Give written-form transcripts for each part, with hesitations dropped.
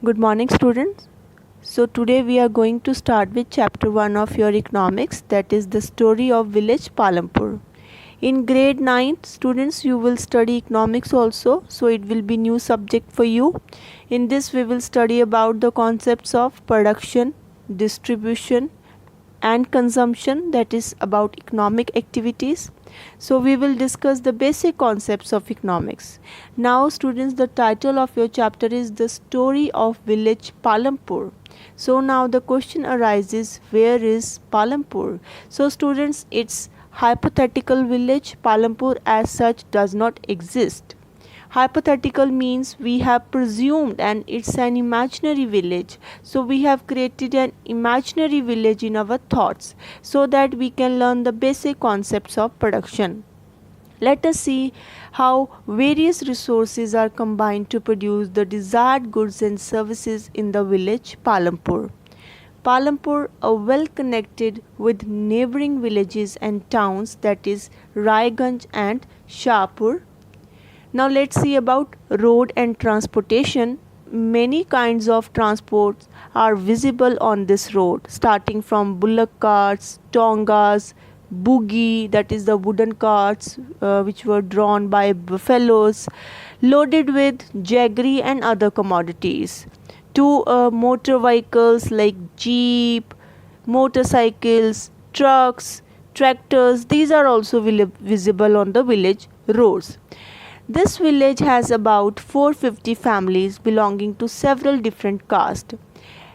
Good morning, students. So today we are going to start with chapter 1 of your economics, that is the story of village Palampur. In grade 9, students, you will study economics also, so it will be new subject for you. In this we will study about the concepts of production, distribution and consumption, that is about economic activities. So we will discuss the basic concepts of economics. Now students, the title of your chapter is the story of village Palampur. So now the question arises, where is Palampur? So students, it's hypothetical village. Palampur as such does not exist. Hypothetical means we have presumed and it's an imaginary village. So we have created an imaginary village in our thoughts so that we can learn the basic concepts of production. Let us see how various resources are combined to produce the desired goods and services in the village Palampur. Palampur are well connected with neighboring villages and towns, that is Raiganj and Shahpur. Now let's see about road and transportation. Many kinds of transports are visible on this road, starting from bullock carts, tongas, buggy, that is the wooden carts which were drawn by buffaloes, loaded with jaggery and other commodities, to motor vehicles like jeep, motorcycles, trucks, tractors. These are also visible on the village roads. This village has about 450 families belonging to several different castes.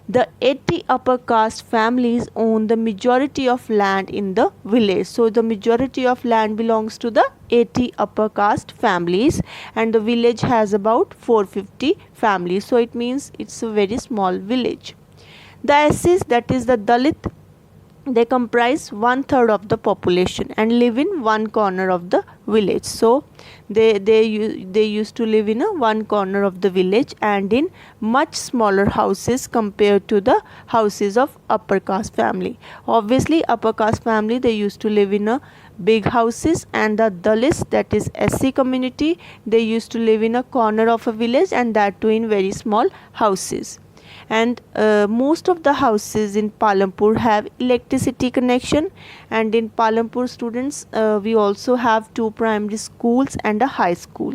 The 80 upper caste families own the majority of land in the village. So the majority of land belongs to the 80 upper caste families, and the village has about 450 families. So it means it's a very small village. The SCs, that is the Dalit, they comprise 1/3 of the population and live in one corner of the village. So they used to live in a one corner of the village and in much smaller houses compared to the houses of upper caste family. Obviously upper caste family, they used to live in a big houses, and the Dalits, that is SC community, they used to live in a corner of a village, and that too in very small houses. And most of the houses in Palampur have electricity connection, and in Palampur, students, we also have 2 primary schools and a high school,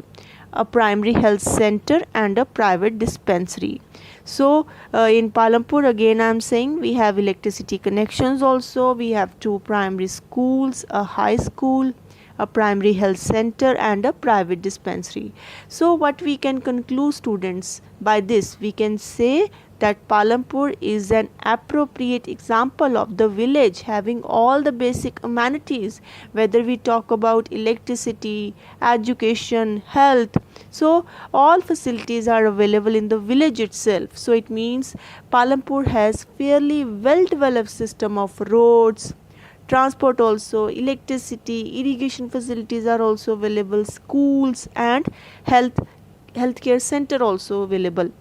a primary health center and a private dispensary. So in Palampur, again I am saying, we have electricity connections also, we have 2 primary schools, a high school, a primary health center and a private dispensary. So what we can conclude, students, by this we can say that Palampur is an appropriate example of the village having all the basic amenities, whether we talk about electricity, education, health. So all facilities are available in the village itself. So it means Palampur has fairly well developed system of roads, transport also, electricity, irrigation facilities are also available, schools and healthcare center also available.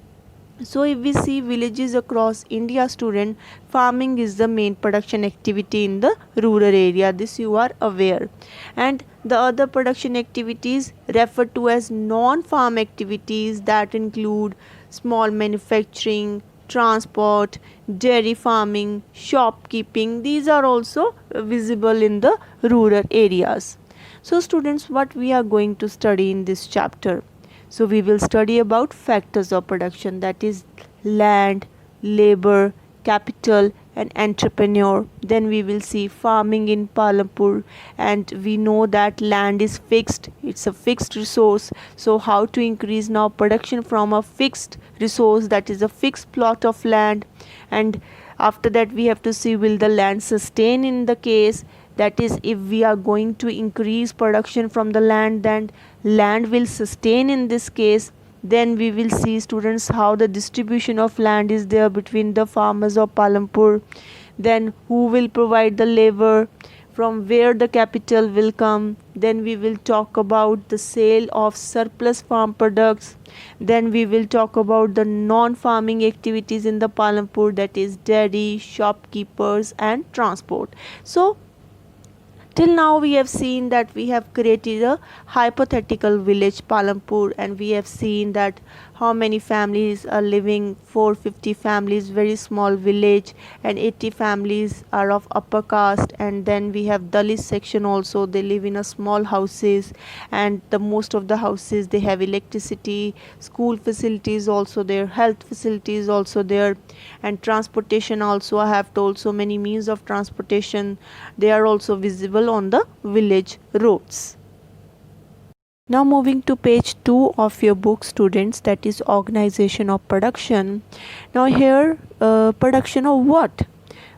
So if we see villages across India, student, farming is the main production activity in the rural area. This you are aware. And the other production activities referred to as non-farm activities, that include small manufacturing, transport, dairy farming, shopkeeping. These are also visible in the rural areas. So students, what we are going to study in this chapter? So we will study about factors of production, that is land, labor, capital and entrepreneur. Then we will see farming in Palampur, and we know that land is fixed, it's a fixed resource. So how to increase now production from a fixed resource, that is a fixed plot of land. And after that we have to see, will the land sustain in the case, that is if we are going to increase production from the land, then land will sustain in this case. Then we will see, students, how the distribution of land is there between the farmers of Palampur. Then who will provide the labor, from where the capital will come. Then we will talk about the sale of surplus farm products. Then we will talk about the non-farming activities in the Palampur, that is dairy, shopkeepers and transport. So till now we have seen that we have created a hypothetical village Palampur, and we have seen that how many families are living. 450 families, very small village, and 80 families are of upper caste. And then we have Dalit section also, they live in a small houses, and the most of the houses they have electricity, school facilities also there, health facilities also there, and transportation also. I have told so many means of transportation, they are also visible on the village roads. Now moving to page 2 of your book, students, that is organization of production. Now here production of what?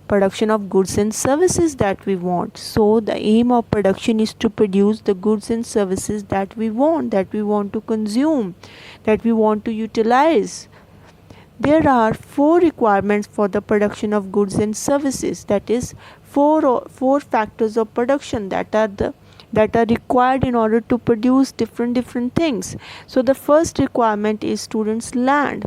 Production of goods and services that we want. So the aim of production is to produce the goods and services that we want to consume, that we want to utilize. There are 4 requirements for the production of goods and services, that is four factors of production that are required in order to produce different things. So the first requirement is, students, land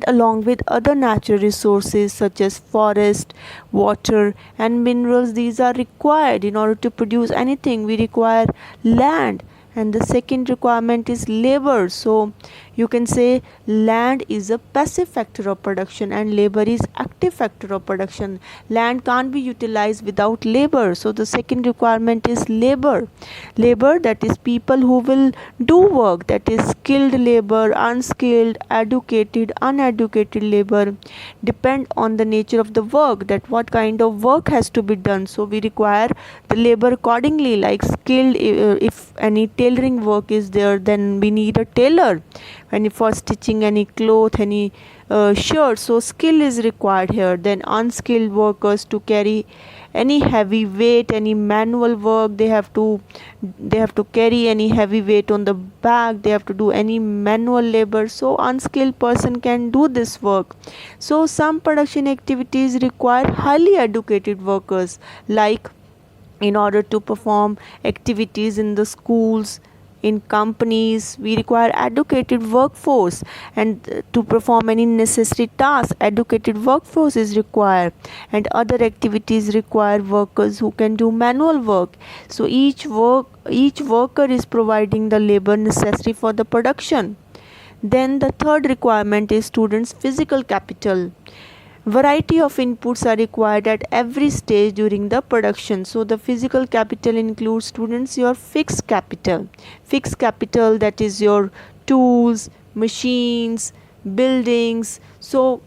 along with other natural resources such as forest, water and minerals. These are required in order to produce anything. We require land. And the second requirement is labor. So you can say land is a passive factor of production and labor is active factor of production. Land can't be utilized without labor. So the second requirement is labor. Labor, that is people who will do work, that is skilled labor, unskilled, educated, uneducated labor. Depend on the nature of the work, that what kind of work has to be done. So we require the labor accordingly, like skilled, if any tailoring work is there, then we need a tailor. And for stitching any cloth, any shirt, so skill is required here. Then unskilled workers to carry any heavy weight, any manual work, they have to carry any heavy weight on the back, they have to do any manual labor. So unskilled person can do this work. So some production activities require highly educated workers, like in order to perform activities in the schools, in companies, we require educated workforce, and to perform any necessary tasks, educated workforce is required. And other activities require workers who can do manual work. So each worker is providing the labor necessary for the production. Then the third requirement is, students, physical capital. Variety of inputs are required at every stage during the production. So the physical capital includes, students, your fixed capital. Fixed capital, that is your tools, machines, buildings. So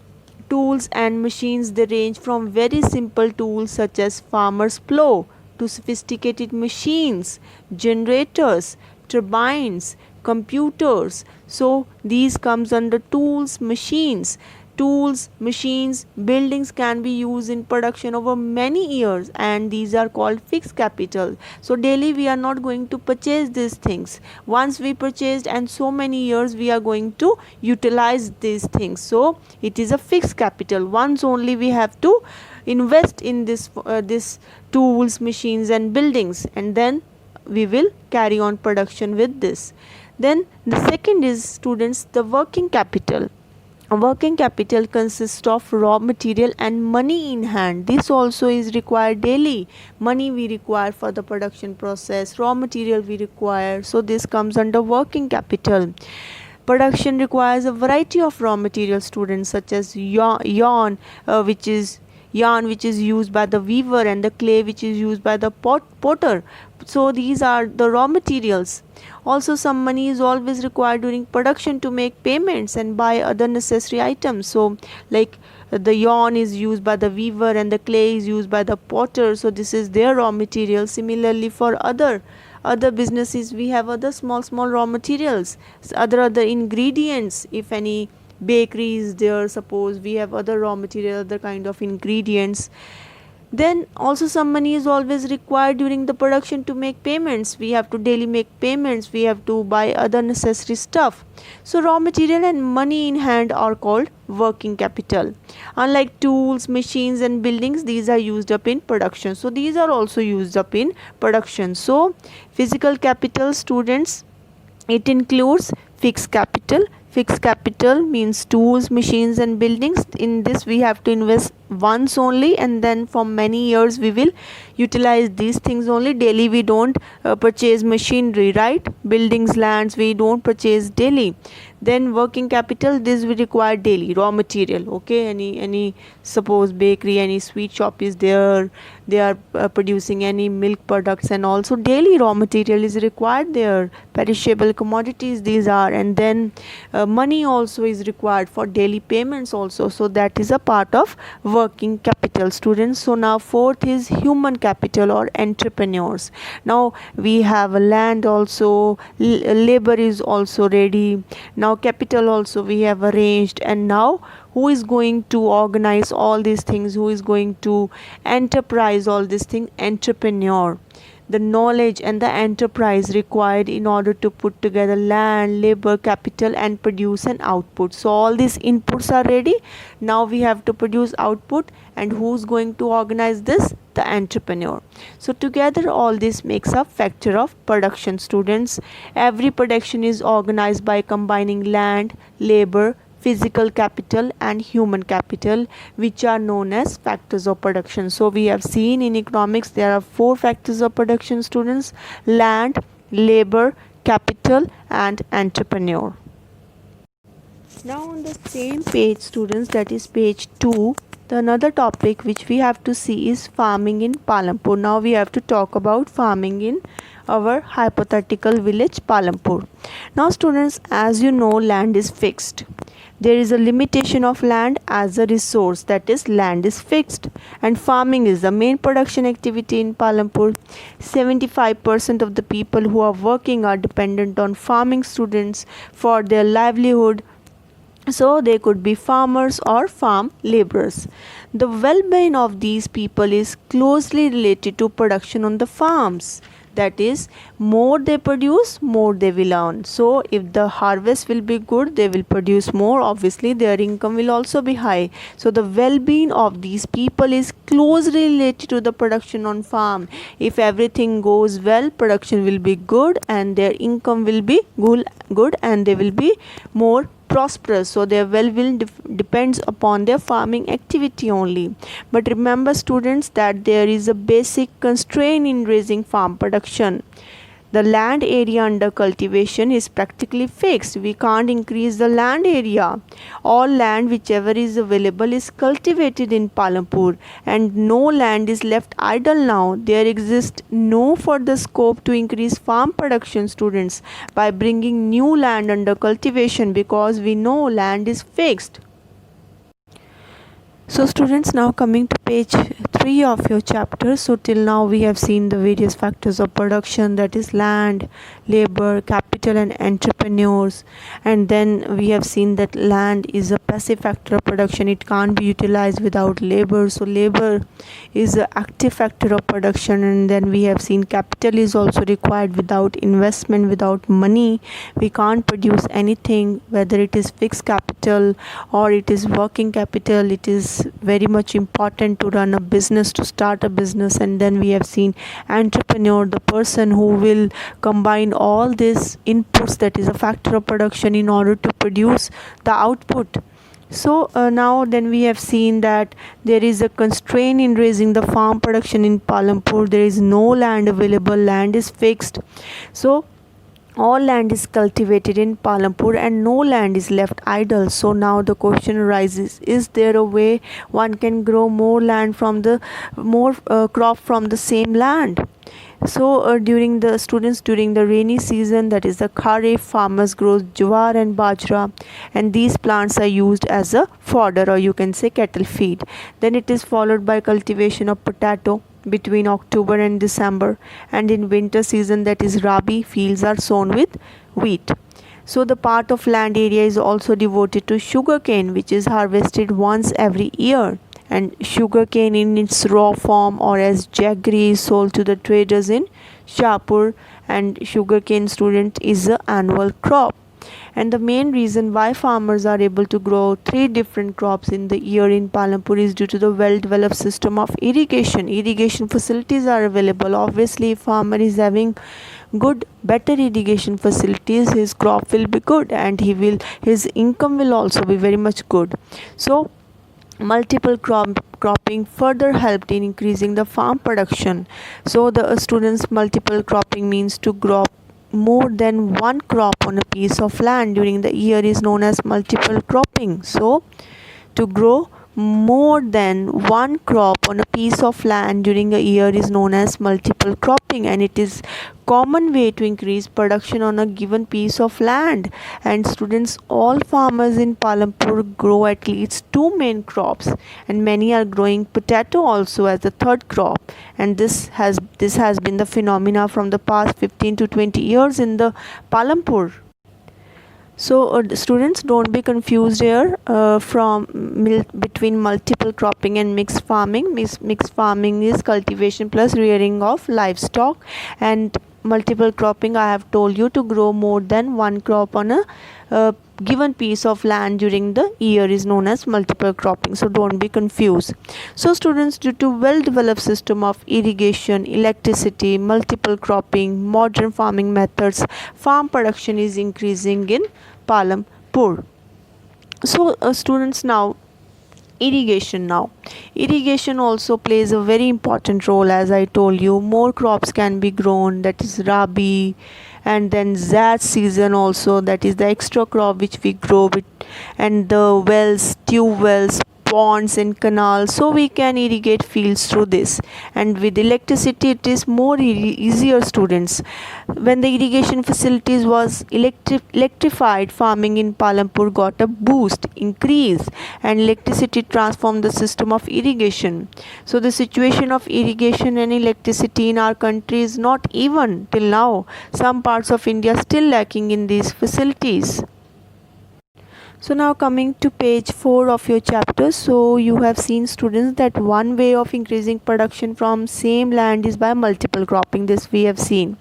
tools and machines, they range from very simple tools such as farmer's plow to sophisticated machines, generators, turbines, computers. So these comes under tools, machines. Tools, machines, buildings can be used in production over many years, and these are called fixed capital. So daily we are not going to purchase these things. Once we purchased, and so many years we are going to utilize these things. So it is a fixed capital. Once only we have to invest in this tools, machines and buildings, and then we will carry on production with this. Then the second is, students, the working capital. Working capital consists of raw material and money in hand. This also is required daily. Money we require for the production process, raw material we require. So this comes under working capital. Production requires a variety of raw material, students, such as yarn, which is used by the weaver, and the clay which is used by the potter. So these are the raw materials. Also some money is always required during production to make payments and buy other necessary items. So like the yarn is used by the weaver and the clay is used by the potter. So this is their raw material. Similarly for other businesses, we have other small raw materials, other ingredients. If any bakery is there, suppose, we have other raw material, other kind of ingredients. Then also some money is always required during the production to make payments. We have to daily make payments, we have to buy other necessary stuff. So raw material and money in hand are called working capital. Unlike tools, machines and buildings, these are used up in production. So these are also used up in production. So physical capital, students, it includes fixed capital. Fixed capital means tools, machines and buildings. In this we have to invest once only, and then for many years we will utilize these things only. Daily we don't purchase machinery, right? Buildings, lands we don't purchase daily. Then working capital, this will require daily raw material. Okay, any suppose bakery, any sweet shop is there, they are producing any milk products, and also daily raw material is required there, perishable commodities these are. And then money also is required for daily payments also, so that is a part of working capital, students. So now fourth is human capital or entrepreneurs. Now we have a land also, labor is also ready, now capital also we have arranged, and now who is going to organize all these things, who is going to enterprise all these things? Entrepreneur. The knowledge and the enterprise required in order to put together land, labor, capital, and produce an output. So all these inputs are ready, now we have to produce output, and who's going to organize this? The entrepreneur. So together all this makes a factor of production, students. Every production is organized by combining land, labor, physical capital, and human capital, which are known as factors of production. So we have seen in economics there are 4 factors of production, students: land, labor, capital, and entrepreneur. Now on the same page, students, that is page 2, the another topic which we have to see is farming in Palampur. Now we have to talk about farming in our hypothetical village Palampur. Now students, as you know, land is fixed. There is a limitation of land as a resource, that is, land is fixed, and farming is the main production activity in Palampur. 75% of the people who are working are dependent on farming, students, for their livelihood. So they could be farmers or farm laborers. The well-being of these people is closely related to production on the farms. That is, more they produce, more they will earn. So if the harvest will be good, they will produce more, obviously their income will also be high. So the well-being of these people is closely related to the production on farm. If everything goes well, production will be good and their income will be good and they will be more prosperous. So their well-being depends upon their farming activity only. But remember, students, that there is a basic constraint in raising farm production. The land area under cultivation is practically fixed. We can't increase the land area. All land whichever is available is cultivated in Palampur, and no land is left idle now. There exists no further scope to increase farm production, students, by bringing new land under cultivation, because we know land is fixed. So students, now coming to page 3 of your chapter. So till now we have seen the various factors of production, that is land, labor, capital, and entrepreneurs. And then we have seen that land is a passive factor of production, it can't be utilized without labor. So labor is an active factor of production. And then we have seen capital is also required. Without investment, without money, we can't produce anything, whether it is fixed capital or it is working capital. It is very much important to run a business, to start a business. And then we have seen entrepreneur, the person who will combine all these inputs, that is a factor of production, in order to produce the output. So now then we have seen that there is a constraint in raising the farm production in Palampur. There is no land available, land is fixed. So all land is cultivated in Palampur and no land is left idle. So now the question arises, is there a way one can grow more land from the crop from the same land? So during the rainy season, that is the Kharif, farmers grow jawar and bajra, and these plants are used as a fodder, or you can say cattle feed. Then it is followed by cultivation of potato between October and December, and in winter season, that is Rabi, fields are sown with wheat. So the part of land area is also devoted to sugarcane, which is harvested once every year. And sugarcane in its raw form or as jaggery is sold to the traders in Shahpur. And sugarcane, student, is an annual crop. And the main reason why farmers are able to grow 3 different crops in the year in Palampur is due to the well-developed system of irrigation. Irrigation facilities are available. Obviously, if farmer is having better irrigation facilities, his crop will be good and his income will also be very much good. So multiple cropping further helped in increasing the farm production. So the students, multiple cropping means to more than one crop on a piece of land during the year is known as multiple cropping. So to grow more than one crop on a piece of land during a year is known as multiple cropping, and it is common way to increase production on a given piece of land. And students, all farmers in Palampur grow at least two main crops, and many are growing potato also as the third crop. And this has been the phenomena from the past 15 to 20 years in the Palampur. So students, don't be confused here between multiple cropping and mixed farming. Mixed farming is cultivation plus rearing of livestock, and multiple cropping, I have told you, to grow more than one crop on a given piece of land during the year is known as multiple cropping. So don't be confused. So students, due to well developed system of irrigation, electricity, multiple cropping, modern farming methods, farm production is increasing in Palampur. So students, now irrigation also plays a very important role. As I told you, more crops can be grown, that is Rabi, and then Zaid season also, that is the extra crop which we grow with, and the wells, tube wells, ponds and canals, so we can irrigate fields through this. And with electricity it is more easier, students. When the irrigation facilities was electrified, farming in Palampur got a boost, increase, and electricity transformed the system of irrigation. So the situation of irrigation and electricity in our country is not even till now. Some parts of India still lacking in these facilities. So now coming to page 4 of your chapter. So you have seen, students, that one way of increasing production from same land is by multiple cropping. This we have seen.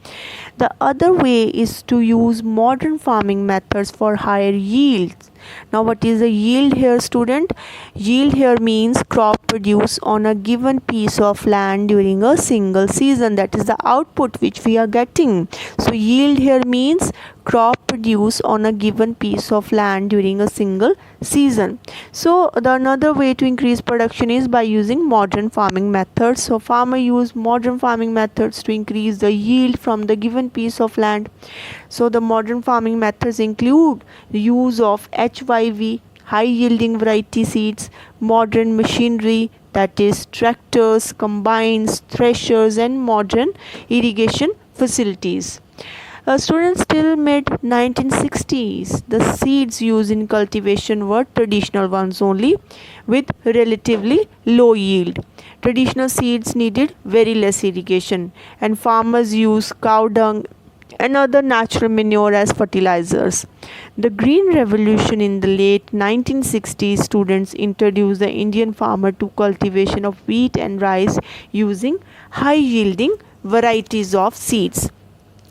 The other way is to use modern farming methods for higher yields. Now what is the yield here, student? Yield here means crop produced on a given piece of land during a single season. That is the output which we are getting. So yield here means crop produced on a given piece of land during a single season. So the another way to increase production is by using modern farming methods. So farmer use modern farming methods to increase the yield from the given piece of land. So the modern farming methods include the use of HYV, high yielding variety seeds, modern machinery, that is tractors, combines, threshers, and modern irrigation facilities. Students, till mid 1960s, the seeds used in cultivation were traditional ones only, with relatively low yield. Traditional seeds needed very less irrigation, and farmers used cow dung and other natural manure as fertilizers. The Green Revolution in the late 1960s, students introduced the Indian farmer to cultivation of wheat and rice using high yielding varieties of seeds.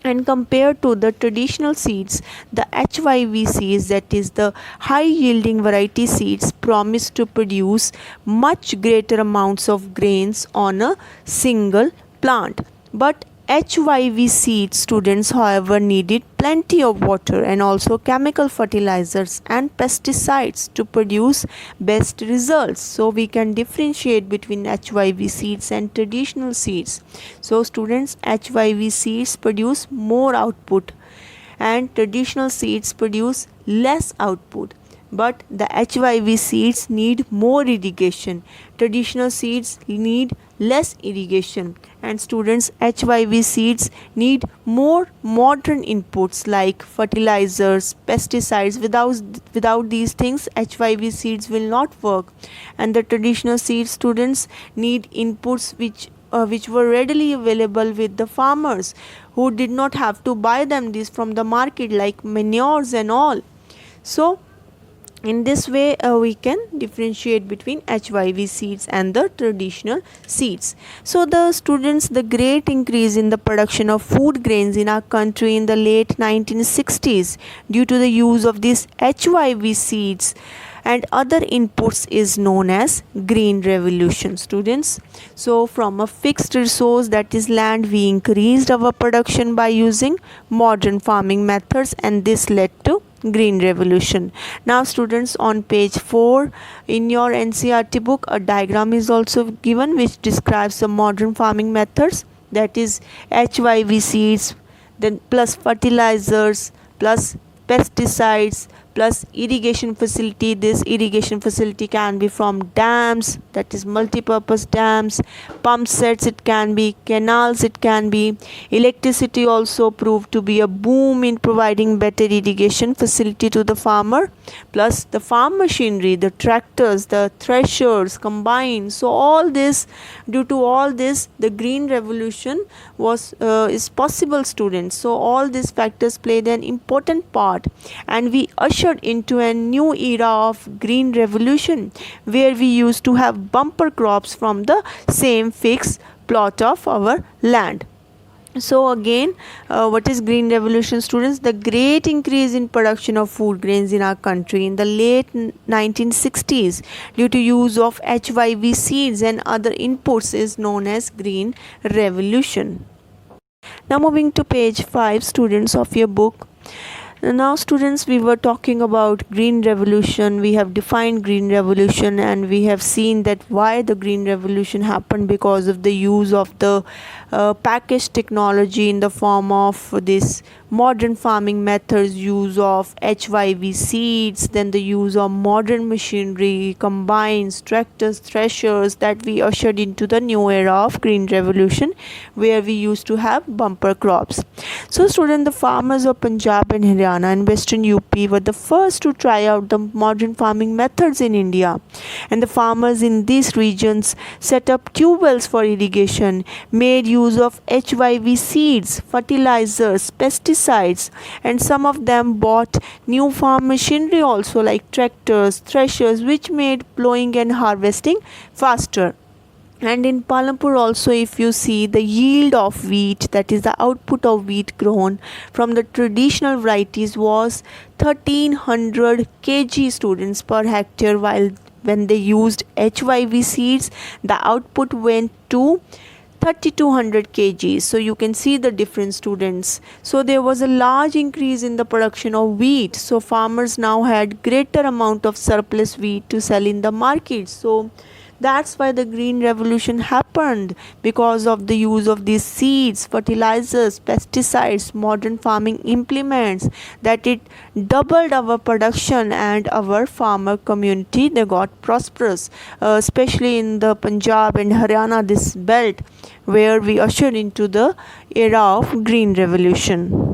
And compared to the traditional seeds, the HYV seeds, that is the high yielding variety seeds, promise to produce much greater amounts of grains on a single plant. But HYV seed, students, however, needed plenty of water and also chemical fertilizers and pesticides to produce best results. So we can differentiate between HYV seeds and traditional seeds. So students, HYV seeds produce more output and traditional seeds produce less output. But the HYV seeds need more irrigation. Traditional seeds need less irrigation. And students, HYV seeds need more modern inputs like fertilizers, pesticides. Without these things, HYV seeds will not work. And the traditional seeds, students, need inputs which were readily available with the farmers, who did not have to buy them these from the market, like manures and all. So in this way we can differentiate between HYV seeds and the traditional seeds. So the students, the great increase in the production of food grains in our country in the late 1960s due to the use of these HYV seeds and other inputs is known as Green Revolution, students. So from a fixed resource, that is land, we increased our production by using modern farming methods, and this led to Green Revolution. Now students, on page 4 in your NCERT book, a diagram is also given which describes the modern farming methods, that is HYV seeds, then plus fertilizers, plus pesticides, plus irrigation facility. This irrigation facility can be from dams, that is multi-purpose dams, pump sets, it can be canals, it can be electricity. Also proved to be a boom in providing better irrigation facility to the farmer, plus the farm machinery, the tractors, the threshers combined. So all this, due to all this, the green revolution was is possible, students. So all these factors played an important part, and we ushered into a new era of green revolution, where we used to have bumper crops from the same fixed plot of our land. So again, what is green revolution, students? The great increase in production of food grains in our country in the late 1960s due to use of HYV seeds and other inputs is known as green revolution. Now moving to page 5, students, of your book. Now students, we were talking about green revolution. We have defined green revolution, and we have seen that why the green revolution happened, because of the use of the packaged technology in the form of this modern farming methods, use of HYV seeds, then the use of modern machinery, combines, tractors, threshers, that we ushered into the new era of green revolution, where we used to have bumper crops. So students, the farmers of Punjab and Haryana and Western UP were the first to try out the modern farming methods in India, and the farmers in these regions set up tube wells for irrigation, made use of HYV seeds, fertilizers, pesticides, and some of them bought new farm machinery also, like tractors, threshers, which made plowing and harvesting faster. And in Palampur also, if you see the yield of wheat, that is the output of wheat grown from the traditional varieties, was 1300 kg, students, per hectare, while when they used HYV seeds, the output went to 3200 kg. So you can see the difference, students. So there was a large increase in the production of wheat, so farmers now had greater amount of surplus wheat to sell in the market. So that's why the green revolution happened, because of the use of these seeds, fertilizers, pesticides, modern farming implements, that it doubled our production, and our farmer community, they got prosperous, especially in the Punjab and Haryana, this belt, where we ushered into the era of green revolution.